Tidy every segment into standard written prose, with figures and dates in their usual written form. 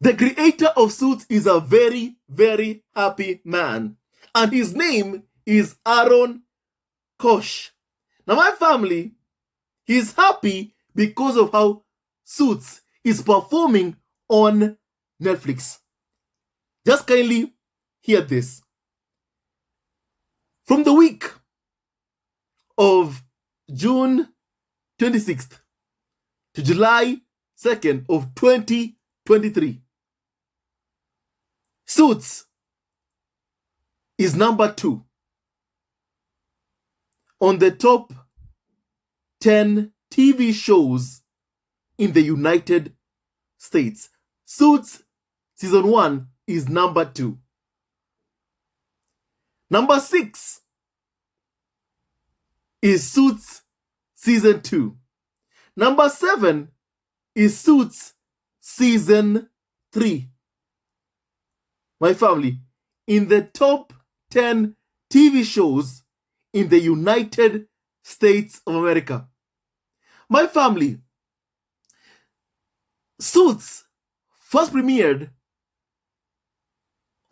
The creator of Suits is a very, very happy man. And his name is Aaron Korsh. Now, my family, he's happy because of how Suits is performing on Netflix. Just kindly hear this. From the week of June 26th to July 2nd of 2023, Suits is number 2 on the top 10 TV shows in the United States. Suits season 1 is number 2. Number 6 is Suits season 2. Number 7 is Suits season 3. My family, in the top 10 TV shows in the United States of America. My family, Suits first premiered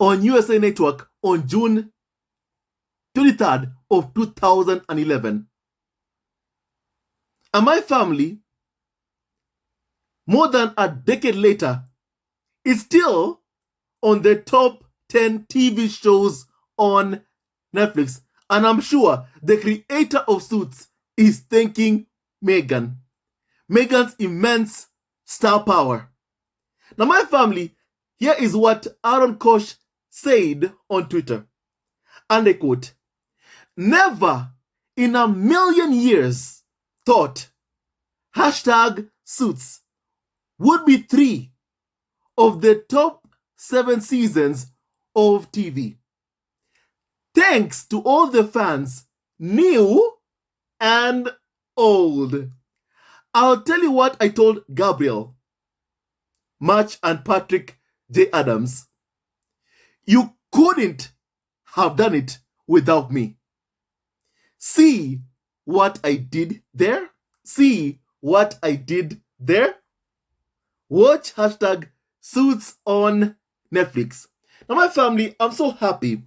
on USA Network on June 23rd of 2011. And my family, more than a decade later, is still on the top 10 TV shows on Netflix. And I'm sure the creator of Suits is thanking Meghan. Meghan's immense star power. Now, my family, here is what Aaron Korsh said on Twitter. And I quote, "Never in a million years thought #Suits would be 3 of the top 7 seasons of TV. Thanks to all the fans, new and old. I'll tell you what I told Gabriel, March, and Patrick J. Adams. You couldn't have done it without me. See what I did there? See what I did there? Watch #Suits on Netflix." Now, my family, I'm so happy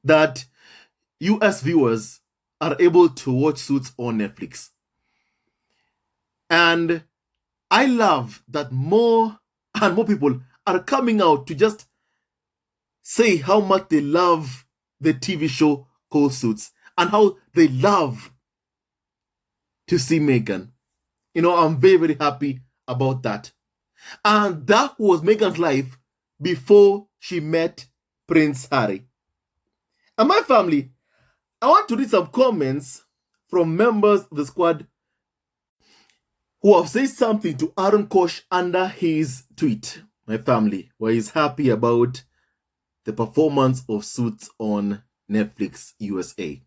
that US viewers are able to watch Suits on Netflix. And I love that more and more people are coming out to just say how much they love the TV show called Suits and how they love to see Meghan. I'm very, very happy about that. And that was Meghan's life before she met Prince Harry. And my family, I want to read some comments from members of the squad who have said something to Aaron Korsh under his tweet, my family, where he's happy about the performance of Suits on Netflix USA.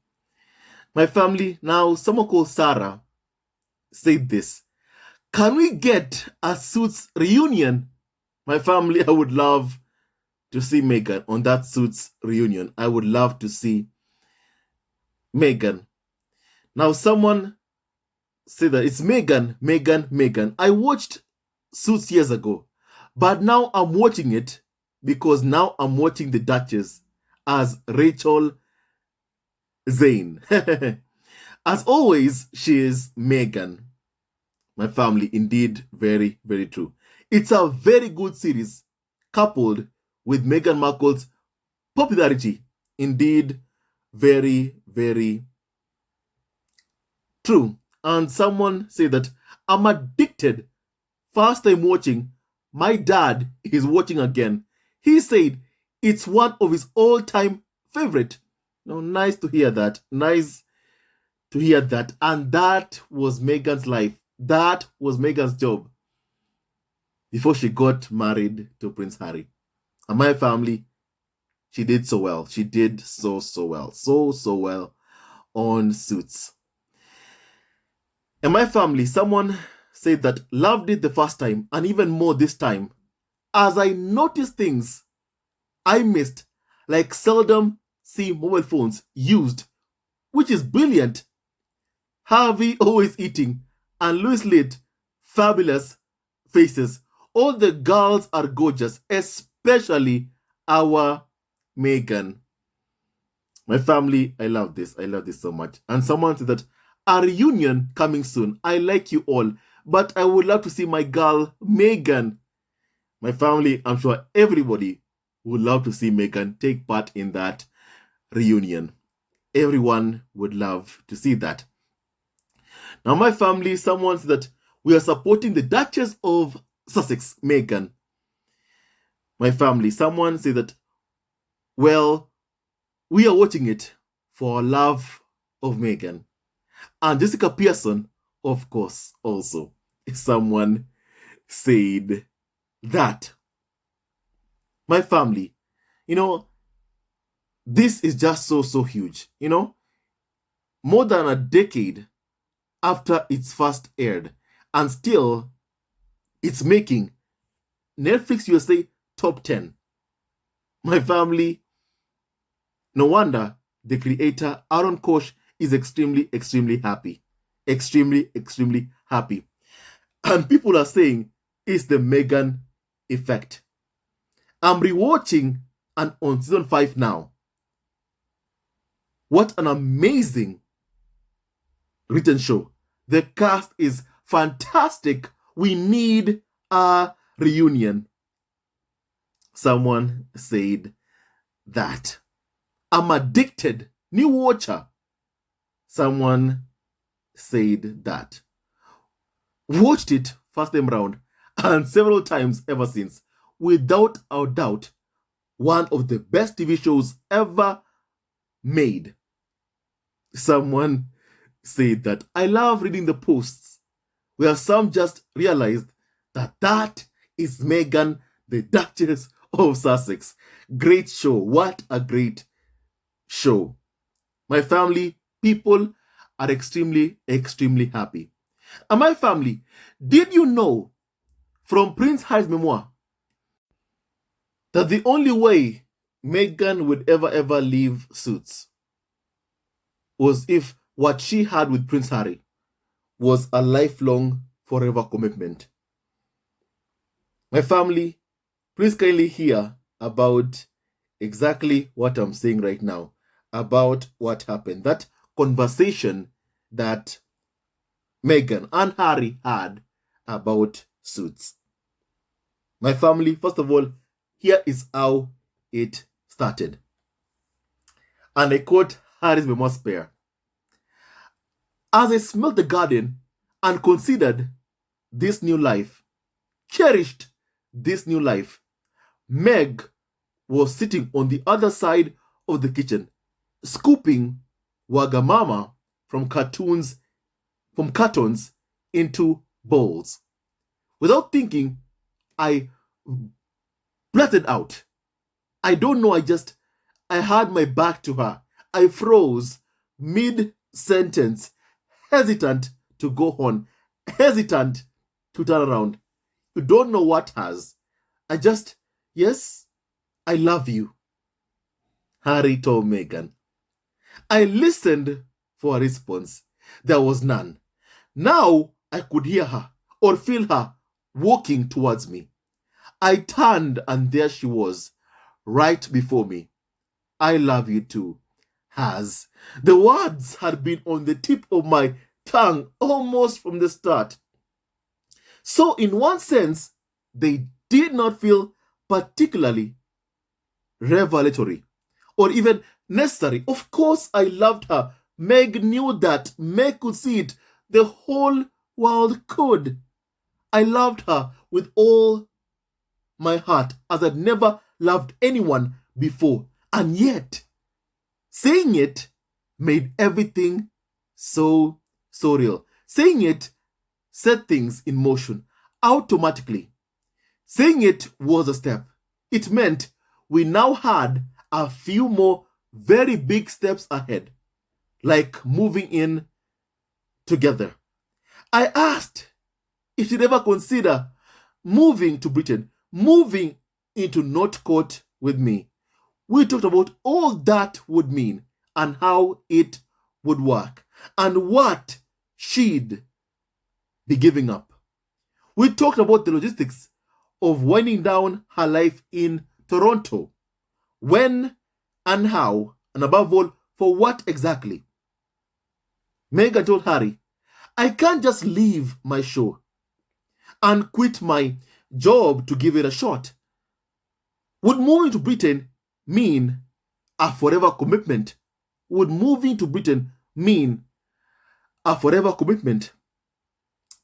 My family, now someone called Sarah said this: "Can we get a Suits reunion?" My family, I would love to see Meghan on that Suits reunion. I would love to see Meghan. Now, someone said that it's Meghan, Meghan, Meghan. I watched Suits years ago, but now I'm watching it because now I'm watching the Duchess as Rachel Zane. As always, she is Meghan. My family, indeed, very, very true. It's a very good series, coupled with Meghan Markle's popularity. Indeed, very, very true. And someone said that I'm addicted. First time watching, my dad is watching again. He said it's one of his all-time favorite. Nice to hear that. Nice to hear that. And that was Meghan's life. That was Meghan's job before she got married to Prince Harry. And my family, she did so well. She did so well. So well on Suits. And my family, someone said that loved it the first time and even more this time, as I noticed things I missed, like seldom see mobile phones used, which is brilliant. Harvey always eating and Louis Litt, fabulous faces. All the girls are gorgeous, especially our Meghan. My family, I love this. I love this so much. And someone said that a reunion coming soon. I like you all, but I would love to see my girl Meghan. My family, I'm sure everybody would love to see Meghan take part in that reunion. Everyone would love to see that. Now, my family, someone said that we are supporting the Duchess of Sussex, Meghan. My family, someone said that, well, we are watching it for our love of Meghan. And Jessica Pearson, of course, also. Someone said that. My family, this is just so huge. More than a decade after it's first aired, and still it's making Netflix USA top 10. My family, no wonder the creator Aaron Korsh is extremely happy. Extremely happy. And people are saying it's the Meghan effect. I'm rewatching and on season 5 now. What an amazing written show. The cast is fantastic. We need a reunion. Someone said that. I'm addicted. New watcher. Someone said that. Watched it first time round and several times ever since. Without a doubt, one of the best TV shows ever made. Someone said that. I love reading the posts where some just realized that is Meghan, the Duchess of Sussex. Great show. What a great show. My family, people are extremely happy. And my family, did you know from Prince Harry's memoir that the only way Meghan would ever leave Suits was if what she had with Prince Harry was a lifelong, forever commitment? My family, please kindly hear about exactly what I'm saying right now, about what happened. That conversation that Meghan and Harry had about Suits. My family, first of all, here is how it started. And I quote Harry's memoir spare. As I smelled the garden and considered this new life, cherished this new life, Meg was sitting on the other side of the kitchen, scooping Wagamama from cartons into bowls. Without thinking, I blurted out. I don't know, I had my back to her. I froze mid-sentence, hesitant to go on, hesitant to turn around. You don't know what has. Yes, I love you, Harry told Meghan. I listened for a response. There was none. Now I could hear her or feel her walking towards me. I turned and there she was, right before me. I love you too, Has. The words had been on the tip of my tongue almost from the start. So in one sense, they did not feel particularly revelatory or even necessary. Of course, I loved her. Meg knew that. Meg could see it. The whole world could. I loved her with all my heart as I'd never loved anyone before. And yet, saying it made everything so real. Saying it set things in motion automatically. Saying it was a step. It meant we now had a few more very big steps ahead, like moving in together. I asked if she'd ever consider moving to Britain, moving into Northcote with me. We talked about all that would mean and how it would work and what she'd be giving up. We talked about the logistics of winding down her life in Toronto. When and how, and above all, for what exactly? Meghan told Harry, I can't just leave my show and quit my job to give it a shot. Would moving to Britain mean a forever commitment? Would moving to Britain mean a forever commitment?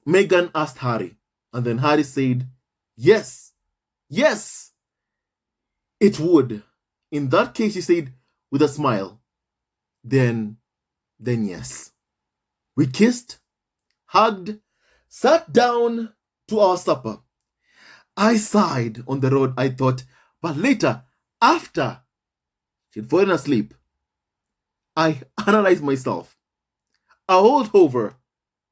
Meghan asked Harry, and then Harry said, yes, yes, it would. In that case, he said with a smile, then yes. We kissed, hugged, sat down to our supper. I sighed on the road, I thought, but later, after she'd fallen asleep, I analyzed myself. A holdover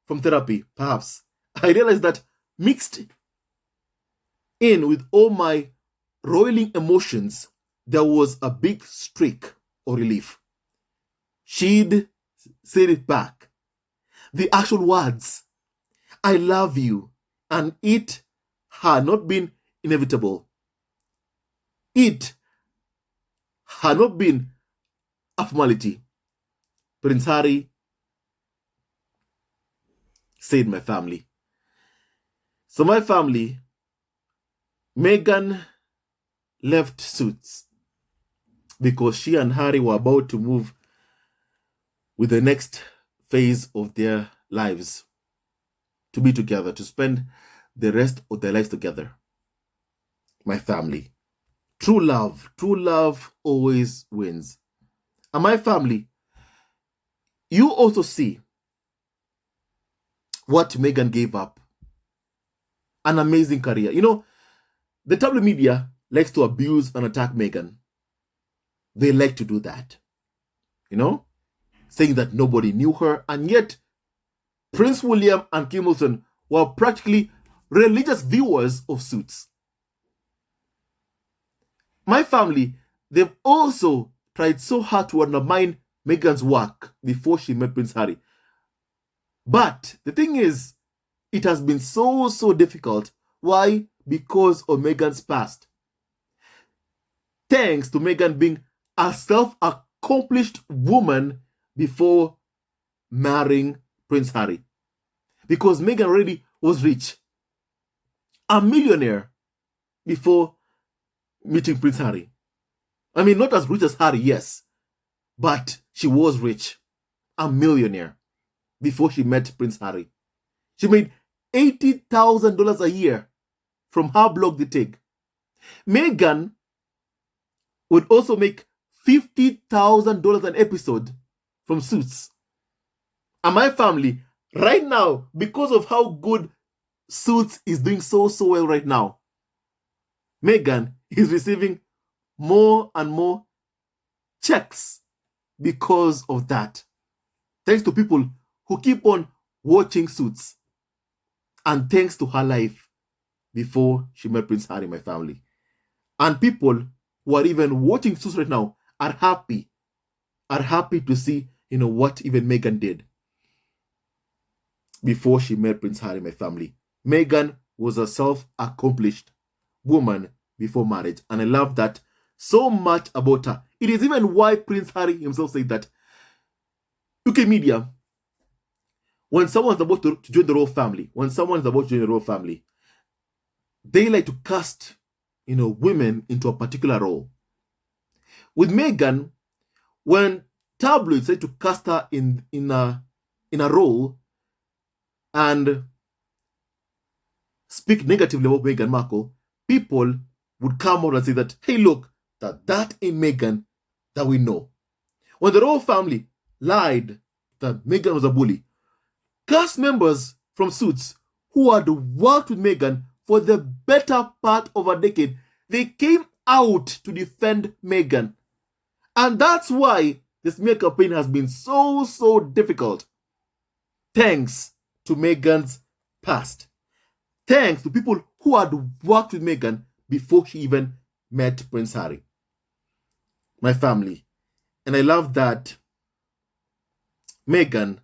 from therapy, perhaps. I realized that mixed in with all my roiling emotions, there was a big streak of relief. She'd said it back. The actual words, I love you, and it had not been inevitable. It had not been a formality. Prince Harry said my family. So my family, Meghan left Suits because she and Harry were about to move with the next phase of their lives, to be together, to spend the rest of their lives together. My family. True love always wins. And my family, you also see what Meghan gave up. An amazing career. You know, the tabloid media likes to abuse and attack Meghan. They like to do that. You know, saying that nobody knew her, and yet Prince William and Kate Middleton were practically religious viewers of Suits. My family, they've also tried so hard to undermine Meghan's work before she met Prince Harry. But the thing is, it has been so difficult. Why? Because of Meghan's past. Thanks to Meghan being a self-accomplished woman before marrying Prince Harry. Because Meghan already was rich. A millionaire before meeting Prince Harry. I mean, not as rich as Harry, yes. But she was rich. A millionaire before she met Prince Harry. She made $80,000 a year from her blog, The Take. Meghan would also make $50,000 an episode from Suits. And my family, right now, because of how good Suits is doing so well right now, Meghan is receiving more and more checks because of that. Thanks to people who keep on watching Suits. And thanks to her life before she met Prince Harry, my family. And people who are even watching Suits right now are happy to see, what even Meghan did before she met Prince Harry, my family. Meghan was a self-accomplished woman before marriage. And I love that so much about her. It is even why Prince Harry himself said that UK media, when someone's about to join the royal family, they like to cast, women into a particular role. With Meghan, when tabloids say to cast her in a role and speak negatively about Meghan Markle, people would come out and say that, hey, look, that ain't Meghan that we know. When the royal family lied that Meghan was a bully, cast members from Suits who had worked with Meghan for the better part of a decade, they came out to defend Meghan. And that's why the smear campaign has been so difficult. Thanks to Meghan's past. Thanks to people who had worked with Meghan before she even met Prince Harry. My family. And I love that Meghan,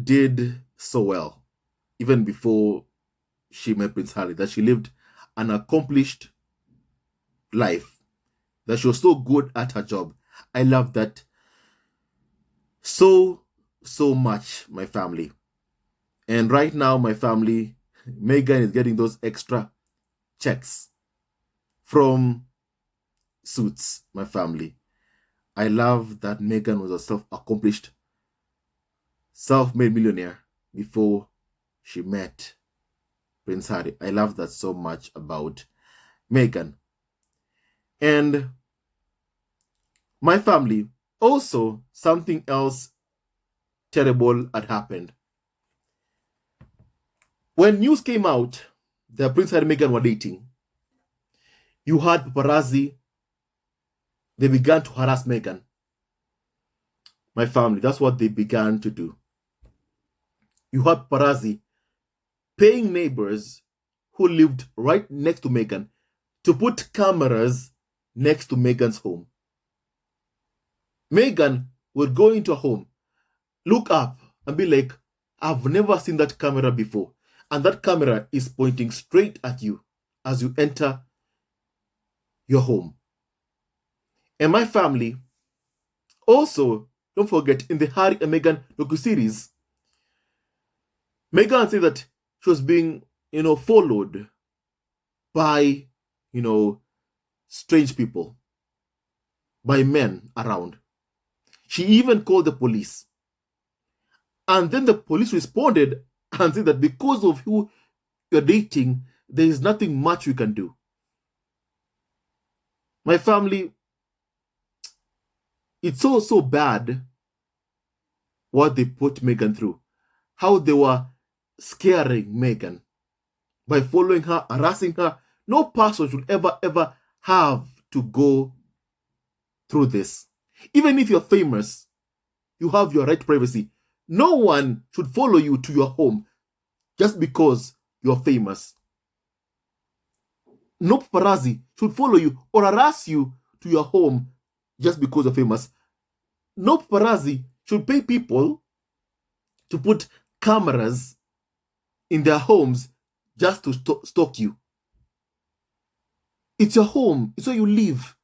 did so well, even before she met Prince Harry, that she lived an accomplished life, that she was so good at her job. I love that so much, my family. And right now, my family, Meghan is getting those extra checks from Suits, my family. I love that Meghan was a self-accomplished, self-made millionaire before she met Prince Harry. I love that so much about Meghan. And my family, also something else terrible had happened. When news came out that Prince Harry and Meghan were dating, you had paparazzi. They began to harass Meghan. My family, that's what they began to do. You had paparazzi paying neighbors who lived right next to Meghan to put cameras next to Meghan's home. Meghan would go into a home, look up, and be like, I've never seen that camera before. And that camera is pointing straight at you as you enter your home. And my family, also, don't forget, in the Harry and Meghan docu-series, Meghan said that she was being, followed by, strange people, by men around. She even called the police. And then the police responded and said that because of who you're dating, there is nothing much we can do. My family, it's so bad what they put Meghan through. How they were scaring Meghan by following her, harassing her. No person should ever have to go through this. Even if you're famous, you have your right to privacy. No one should follow you to your home just because you're famous. No paparazzi should follow you or harass you to your home just because you're famous. No paparazzi should pay people to put cameras in their homes just to stalk you. It's your home. It's where you live.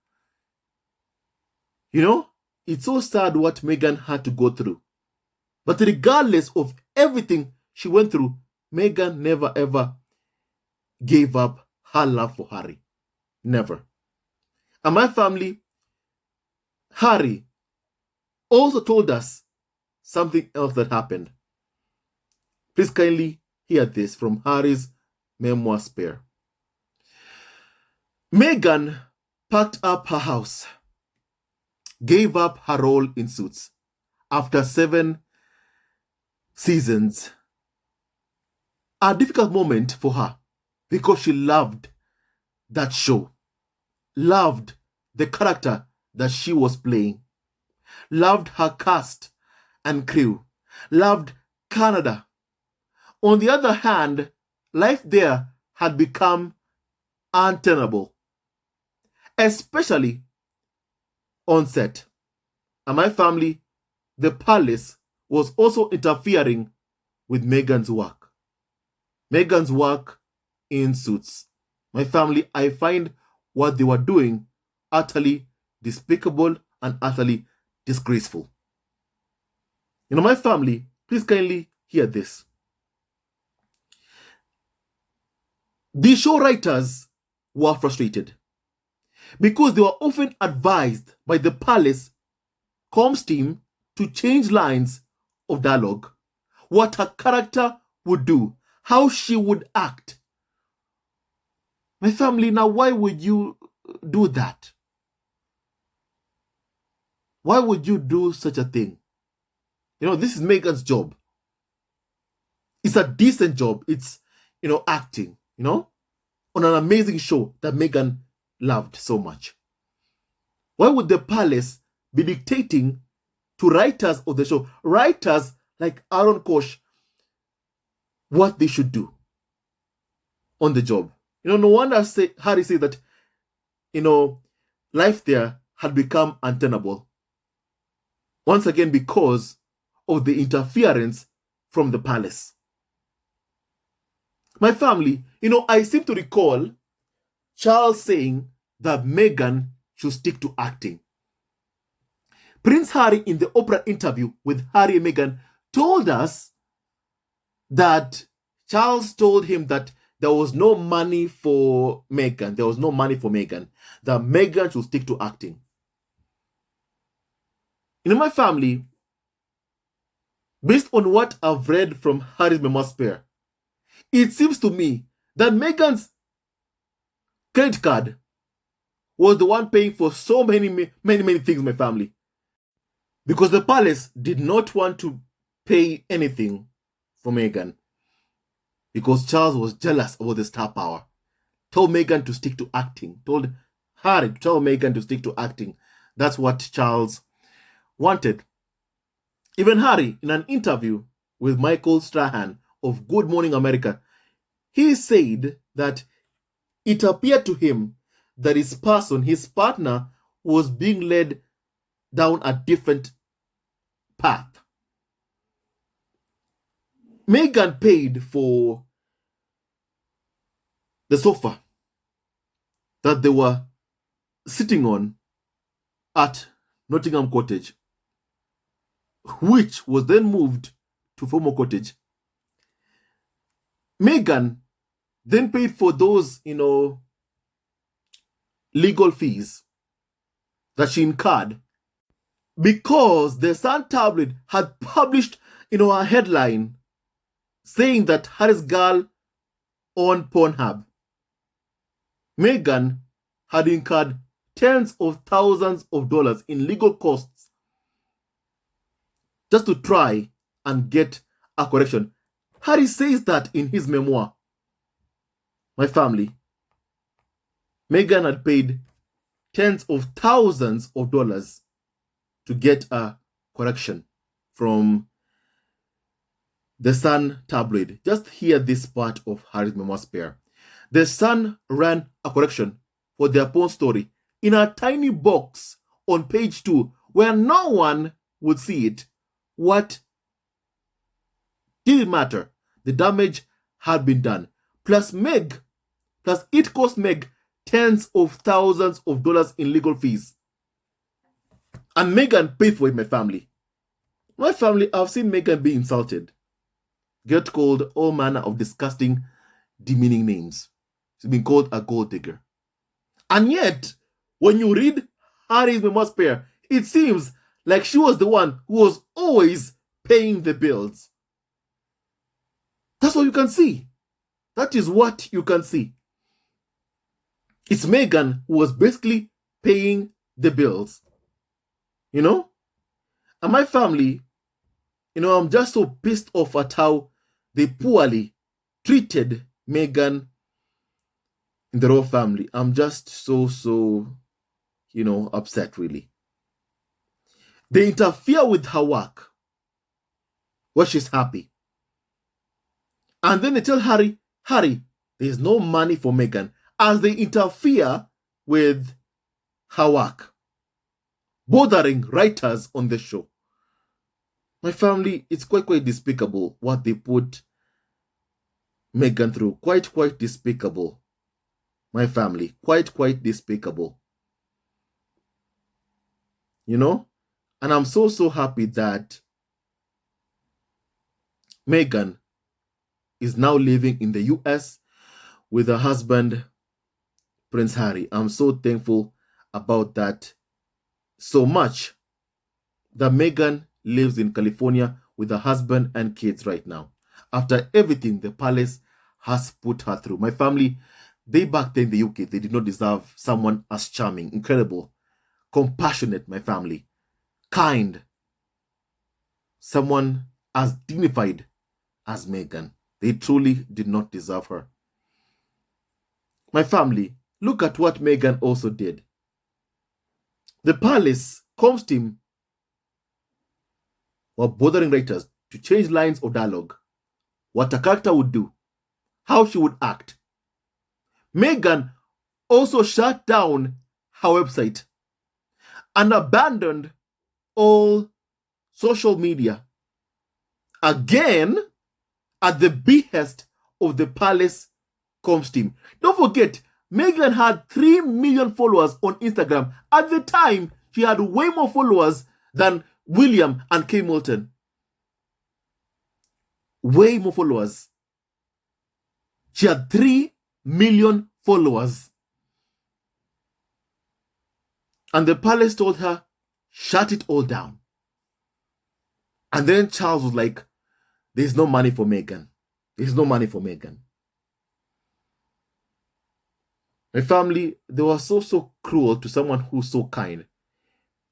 It's so sad what Meghan had to go through. But regardless of everything she went through, Meghan never ever gave up her love for Harry. Never. And my family, Harry, also told us something else that happened. Please kindly hear this from Harry's memoir spare. Meghan packed up her house, gave up her role in Suits after 7 seasons. A difficult moment for her because she loved that show, loved the character that she was playing, loved her cast and crew, loved Canada. On the other hand, life there had become untenable, especially on set. And my family, the palace, was also interfering with Meghan's work. Meghan's work in Suits. My family, I find what they were doing utterly despicable and utterly disgraceful. My family, please kindly hear this. The show writers were frustrated because they were often advised by the palace comms team to change lines of dialogue, what her character would do, how she would act. My family, now why would you do that? Why would you do such a thing? This is Meghan's job. It's a decent job. It's, acting, on an amazing show that Meghan loved so much. Why would the palace be dictating to writers of the show, writers like Aaron Korsh, what they should do on the job? No wonder Harry said that, life there had become untenable. Once again, because of the interference from the palace. My family, I seem to recall Charles saying that Meghan should stick to acting. Prince Harry, in the Oprah interview with Harry and Meghan, told us that Charles told him that there was no money for Meghan. There was no money for Meghan. That Meghan should stick to acting. My family, based on what I've read from Harry's memoir spare, it seems to me that Meghan's credit card was the one paying for so many things in my family. Because the palace did not want to pay anything for Meghan. Because Charles was jealous about the star power. Told Meghan to stick to acting. Told Harry to tell Meghan to stick to acting. That's what Charles wanted. Even Harry, in an interview with Michael Strahan of Good Morning America, he said that it appeared to him that his partner, was being led down a different path. Meghan paid for the sofa that they were sitting on at Nottingham Cottage, which was then moved to Fomo Cottage. Meghan then paid for those, legal fees that she incurred because the Sun tabloid had published, a headline saying that Harry's girl on Pornhub. Meghan had incurred tens of thousands of dollars in legal costs just to try and get a correction. Harry says that in his memoir. My family, Meghan had paid tens of thousands of dollars to get a correction from the Sun tabloid. Just hear this part of Harry's memoir spare. The Sun ran a correction for their porn story in a tiny box on page 2 where no one would see it. What did it matter? The damage had been done. Plus it cost Meg tens of thousands of dollars in legal fees. And Meghan paid for it, my family. My family, I've seen Meghan be insulted, get called all manner of disgusting, demeaning names. She's been called a gold digger. And yet, when you read Harry's memoir spare, it seems like she was the one who was always paying the bills. That's what you can see. That is what you can see. It's Meghan who was basically paying the bills. And my family, I'm just so pissed off at how they poorly treated Meghan in the royal family. I'm just so, upset, really. They interfere with her work where she's happy. And then they tell Harry, there's no money for Meghan, as they interfere with her work, bothering writers on the show. My family, it's quite despicable what they put Meghan through. Quite despicable. My family, quite despicable. And I'm so happy that Meghan is now living in the US with her husband, Prince Harry. I'm so thankful about that so much, that Meghan lives in California with her husband and kids right now, after everything the palace has put her through. My family, they back there in the UK, they did not deserve someone as charming, incredible, compassionate, my family, kind, someone as dignified as Meghan. They truly did not deserve her. My family, look at what Meghan also did. The palace comes team were bothering writers to change lines of dialogue, what a character would do, how she would act. Meghan also shut down her website and abandoned all social media, again at the behest of the palace comms team. Don't forget, Meghan had 3 million followers on Instagram. At the time, she had way more followers than William and Kate Middleton. Way more followers. She had 3 million followers. And the palace told her, shut it all down. And then Charles was like, there's no money for Meghan. There's no money for Meghan. My family, they were so cruel to someone who's so kind,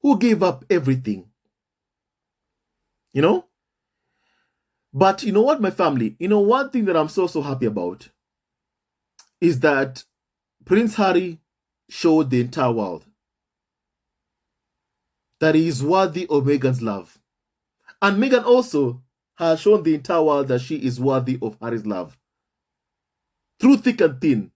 who gave up everything. You know? But you know what, my family? You know, one thing that I'm so happy about is that Prince Harry showed the entire world that he is worthy of Meghan's love. And Meghan also has shown the entire world that she is worthy of Harry's love. Through thick and thin,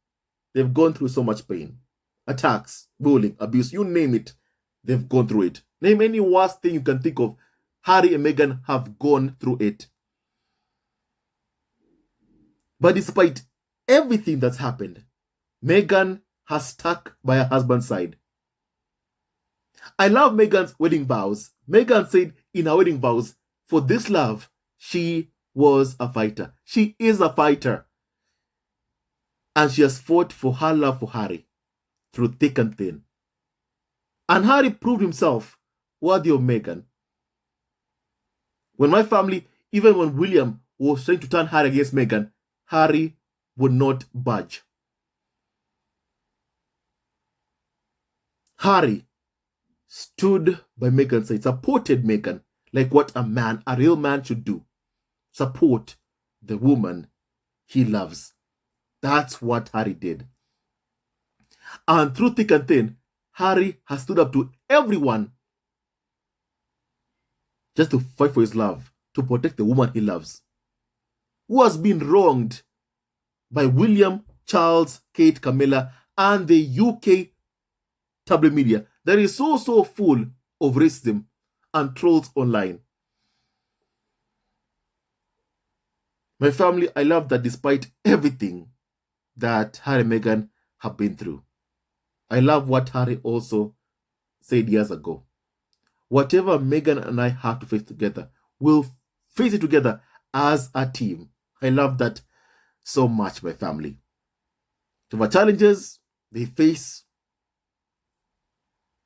they've gone through so much pain. Attacks, bullying, abuse, you name it, they've gone through it. Name any worst thing you can think of, Harry and Meghan have gone through it. But despite everything that's happened, Meghan has stuck by her husband's side. I love Meghan's wedding vows. Meghan said in her wedding vows, for this love, she was a fighter. She is a fighter. And she has fought for her love for Harry through thick and thin. And Harry proved himself worthy of Meghan. When my family, even when William was trying to turn Harry against Meghan, Harry would not budge. Harry stood by Meghan's side, supported Meghan, like what a real man should do. Support the woman he loves. That's what Harry did. And through thick and thin, Harry has stood up to everyone just to fight for his love, to protect the woman he loves, who has been wronged by William, Charles, Kate, Camilla, and the UK tabloid media that is so full of racism and trolls online. My family, I love that despite everything that Harry and Meghan have been through, I love what Harry also said years ago. Whatever Meghan and I have to face together, we'll face it together as a team. I love that so much, my family. Whatever challenges they face,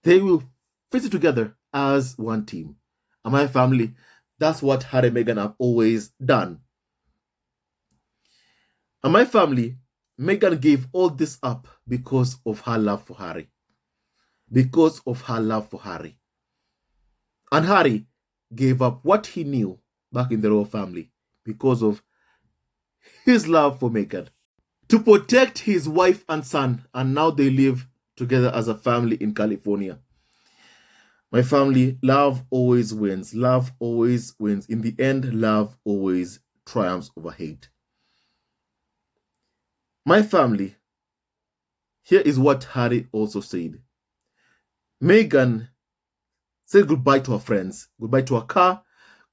they will face it together as one team. And my family, that's what Harry and Meghan have always done. And my family, Meghan gave all this up because of her love for Harry. Because of her love for Harry. And Harry gave up what he knew back in the royal family because of his love for Meghan. To protect his wife and son, and now they live together as a family in California. My family, love always wins. Love always wins. In the end, love always triumphs over hate. My family, here is what Harry also said. Meghan said goodbye to her friends, goodbye to her car,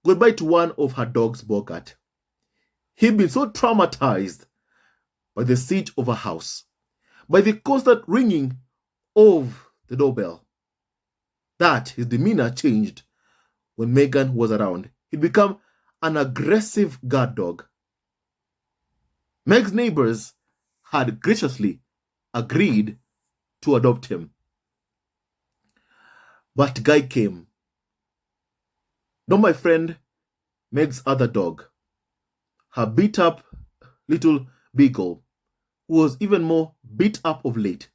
goodbye to one of her dogs, Bogart. He'd been so traumatized by the siege of her house, by the constant ringing of the doorbell, that his demeanor changed when Meghan was around. He'd become an aggressive guard dog. Meg's neighbors had graciously agreed to adopt him. But Guy came. Not my friend, Meg's other dog, her beat up little beagle, who was even more beat up of late.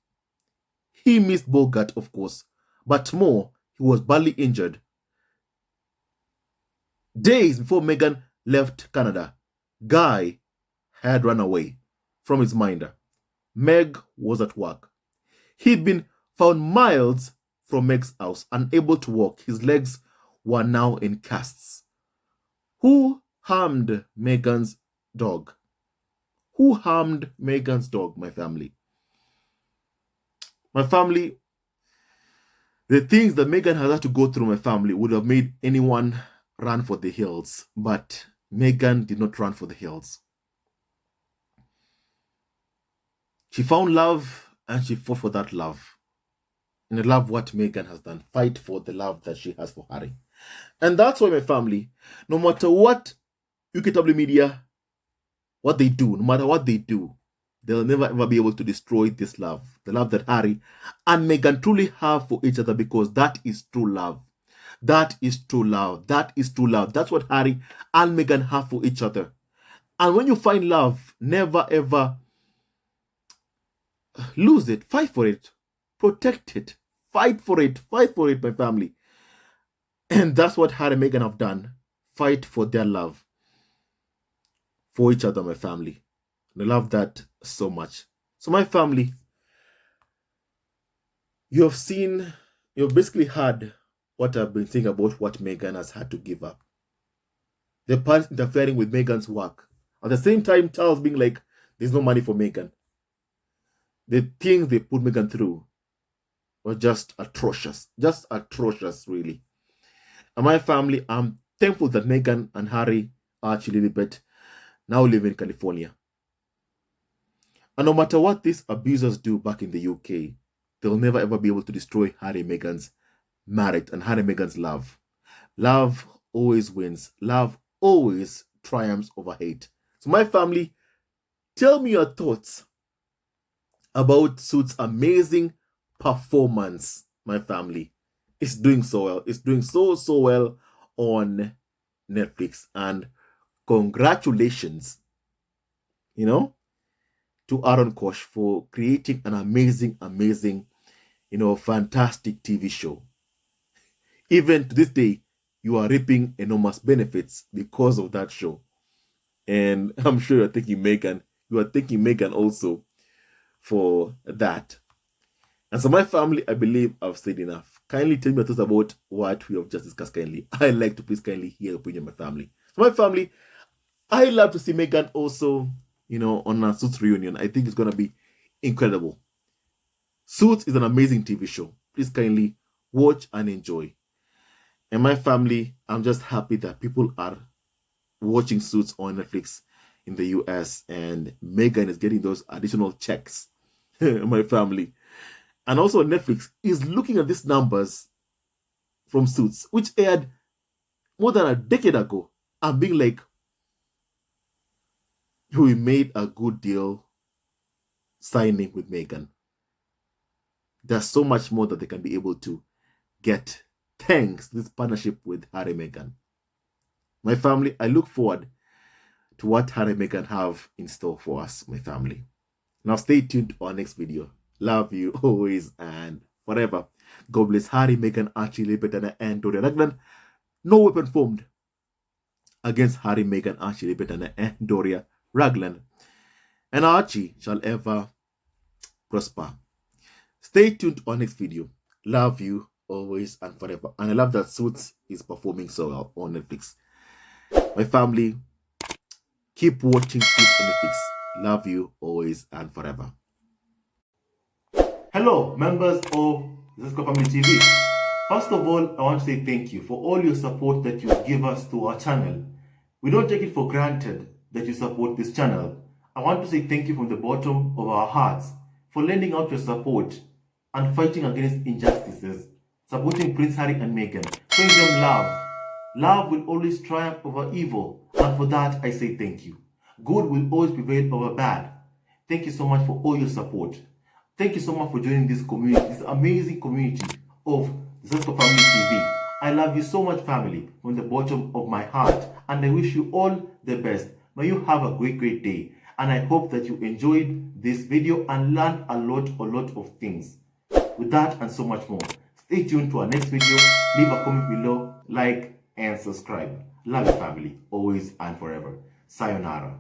He missed Bogart, of course, but more, he was badly injured. Days before Meghan left Canada, Guy had run away from his minder. Meg was at work. He'd been found miles from Meg's house, unable to walk. His legs were now in casts. Who harmed Meghan's dog? Who harmed Meghan's dog, my family? My family, the things that Meghan has had to go through, my family, would have made anyone run for the hills. But Meghan did not run for the hills. She found love and she fought for that love. And I love what Meghan has done. Fight for the love that she has for Harry. And that's why my family, no matter what UKW media, what they do, no matter what they do, they'll never ever be able to destroy this love. The love that Harry and Meghan truly have for each other, because that is true love. That is true love. That is true love. That's what Harry and Meghan have for each other. And when you find love, never ever lose it. Fight for it. Protect it. Fight for it. Fight for it, my family. And that's what Harry and Meghan have done. Fight for their love for each other, my family. And I love that so much. So my family, you've basically heard what I've been saying about what Meghan has had to give up. The parents interfering with Meghan's work. At the same time, Charles being like, there's no money for Meghan. The things they put Meghan through were just atrocious. Just atrocious, really. And my family, I'm thankful that Meghan and Harry are actually a little bit now live in California. And no matter what these abusers do back in the UK, they'll never ever be able to destroy Harry and Meghan's marriage and Harry and Meghan's love. Love always wins. Love always triumphs over hate. So my family, tell me your thoughts about Suits' amazing performance, my family. It's doing so well. It's doing so well on Netflix. And congratulations, to Aaron Korsh for creating an amazing, fantastic TV show. Even to this day, you are reaping enormous benefits because of that show. And I'm sure you're thanking Meghan. You are thanking Meghan also for that. And so my family, I believe I've said enough. Kindly tell me your thoughts about what we have just discussed kindly. I'd like to please kindly hear your opinion of my family. So my family, I love to see Meghan also, on a Suits reunion. I think it's going to be incredible. Suits is an amazing TV show. Please kindly watch and enjoy. And my family, I'm just happy that people are watching Suits on Netflix in the US, and Meghan is getting those additional checks. My family. And also Netflix is looking at these numbers from Suits, which aired more than a decade ago, and being like, we made a good deal signing with Meghan. There's so much more that they can be able to get thanks to this partnership with Harry and Meghan. My family, I look forward to what Harry and Meghan have in store for us, my family. Now stay tuned to our next video. Love you always and forever. God bless Harry, Meghan, Archie, Libetana, and Doria Raglan. No weapon formed against Harry, Meghan, Archie, Libetana, and Doria Raglan. And Archie shall ever prosper. Stay tuned to our next video. Love you always and forever. And I love that Suits is performing so well on Netflix. My family, keep watching Suits on Netflix. Love you always and forever. Hello, members of Zesco Family TV. First of all, I want to say thank you for all your support that you give us to our channel. We don't take it for granted that you support this channel. I want to say thank you from the bottom of our hearts for lending out your support and fighting against injustices, supporting Prince Harry and Meghan, showing them love. Love will always triumph over evil, and for that I say thank you. Good will always prevail over bad. Thank you so much for all your support. Thank you so much for joining this community, this amazing community of Zesco Family TV. I love you so much, family, from the bottom of my heart, and I wish you all the best. May you have a great day, and I hope that you enjoyed this video and learned a lot of things. With that and so much more, stay tuned to our next video. Leave a comment below, like, and subscribe. Love you, family, always and forever. Sayonara.